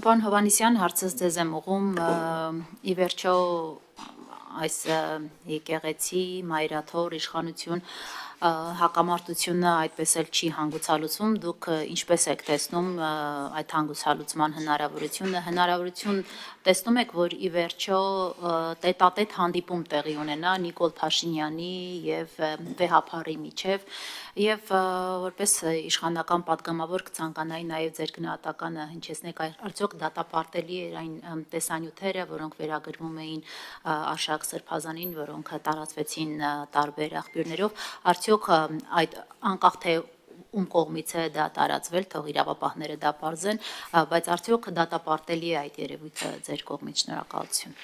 Պարոն Հովհաննիսյան, հարցս ձեզ եմ ուղղում, ի վերջո այս եկեղեցի, մայրաթոր, իշխանություն հակամարտությունը այդպես էլ չի հանգուցալուծում, դուք ինչպես եք տեսնում այդ հանգուցալուծման հնարավորություն տեսնում եք, որ ի վերջո տետատետ հանդիպում տեղի ունենա Նիկոլ Փաշինյանի եւ վեհափառի միջև եւ որպես իշխանական падգամավոր կցանկանայի նաեւ ձեր գնահատականը հնչեցնեք արդյոք դատապարտելի էր այն տեսանյութերը, որոնք վերագրվում էին Արշակ Սրբազանին, որոնք տարածվեցին տարբեր աղբյուրներով, արդյոք այդ անկախ թե ում կողմից է դա տարածվել, թող իրավապահները դա պարզեն, բայց արդյոք դատապարտելի է այդ երևույթը ձեր կողմից, շնորհակալություն։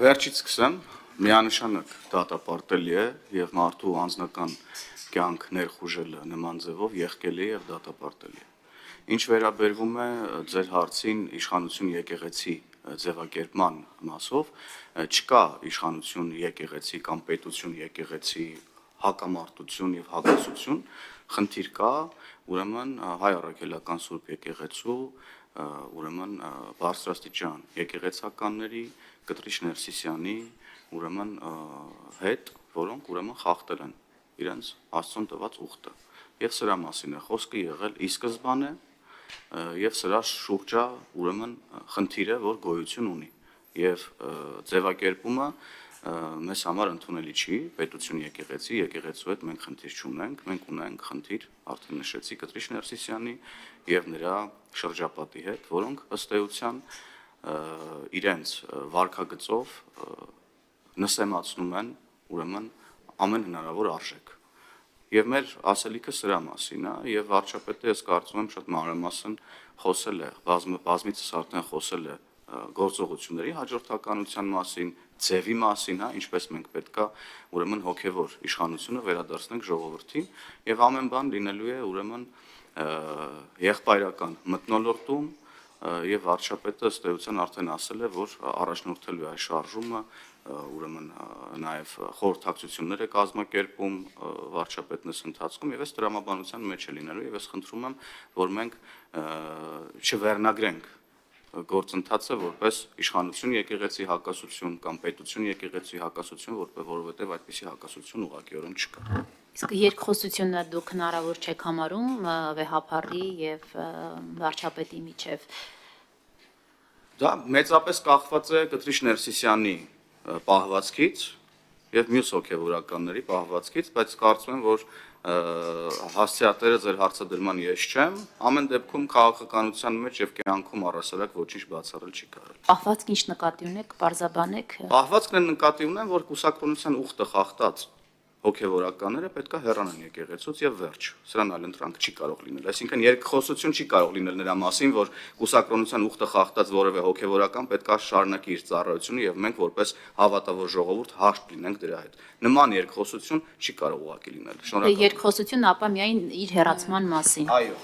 Վերջից սկսեմ, միանշանակ դատապարտելի է եւ մարդու անձնական կյանք ներխուժելը նման ձևով եղկելի եւ դատապարտելի է։ Ինչ վերաբերվում է ձեր հարցին իշխանություն եկեղեցի ձևակերպման մասով, չկա իշխանություն եկեղեցի կամ պետություն եկեղեցի հակամարտություն եւ հակասություն, խնդիր կա, ուրեմն հայ առաքելական Սուրբ եկեղեցու, ուրեմն բարձրաստիճան եկեղեցականների, Կտրիչ Ներսիսյանի, ուրեմն հետ, որոնք ուրեմն խախտել են իրենց Աստծուն տված ուխտը։ Եվ սրա մասին է խոսքը եղել ի սկզբանե, եւ սրա շուրջա ուրեմն խնդիրը, որ գոյություն ունի, եւ ձևակերպումը մեզ համար ընդունելի չի, պետություն եկեղեցու հետ մենք խնդիր չունենք, մենք ունենք խնդիր, արդեն նշեցի Կտրիչ Ներսիսյանի եւ նրա շրջապատի հետ, որոնք ըստ էության իրենց վարքագծով նսեմացնում են ուրեմն ամեն հնարավոր արժեք։ Եվ մեր ասելիքը սրա մասին է, եւ վարչապետը ես կարծում եմ շատ մանրամասն խոսել է, բազմիցս արդեն խոսել է գործողությունների հաջորդականության մասին, ձևի մասին, ինչպես մենք պետքա ուրեմն հոգևոր իշխանությունը վերադարձնենք ժողովրդին, եւ ամեն բան լինելու է ուրեմն եղբայրական մթնոլորտում, եւ վարչապետը ըստ էության արդեն ասել է, որ առաջնորդելու է այս շարժումը, ուրեմն նաեւ խորհրդակցություններ է կազմակերպում վարչապետն այս ընթացքում եւ այս տրամաբանության մեջ է լինելու եւ ես խնդրում եմ, որ մենք չվերնագրենք գործընթացը որպես իշխանություն եկեղեցի հակասություն կամ պետություն եկեղեցի հակասություն, որովհետեւ այդպիսի հակասություն ուղղակիորեն չկա։ Իսկ երկխոսությունը դուք հնարավոր չեք համարում վեհափառի եւ վարչապետի միջև։ Դա մեծապես կախված է Կտրիչ Ներսիսյանի պահվածքից եւ մյուս հոգեվորականների պահվածքից, բայց կարծում եմ, որ հասցեատերը ձեր հարցադրման ես չեմ, ամեն դեպքում քաղաքականության մեջ եւ կյանքում առասարակ ոչինչ բացառել չի կարելի։ Պահվածք ինչ նկատի ունեք, պարզաբանեք։ Պահվածքն են նկատի ունեմ, որ կուսակրոնության ուխտը խախտած հոգեվորականները պետք է հեռանան եկեղեցուց եւ վերջ։ Սրան այլ ընտրանք չի կարող լինել։ Այսինքն երկխոսություն չի կարող լինել նրա մասին, որ կուսակրոնության ուխտը խախտած որևէ հոգեվորական պետք է շարունակի իր ծառայությունը եւ մենք որպես հավատավոր ժողովուրդ հաշտ լինենք դրա հետ։ Նման երկխոսություն չի կարող ուղղակի լինել։ Շնորհակալ։ Երկխոսություն ապա միայն իր հեռացման մասին։ Այո։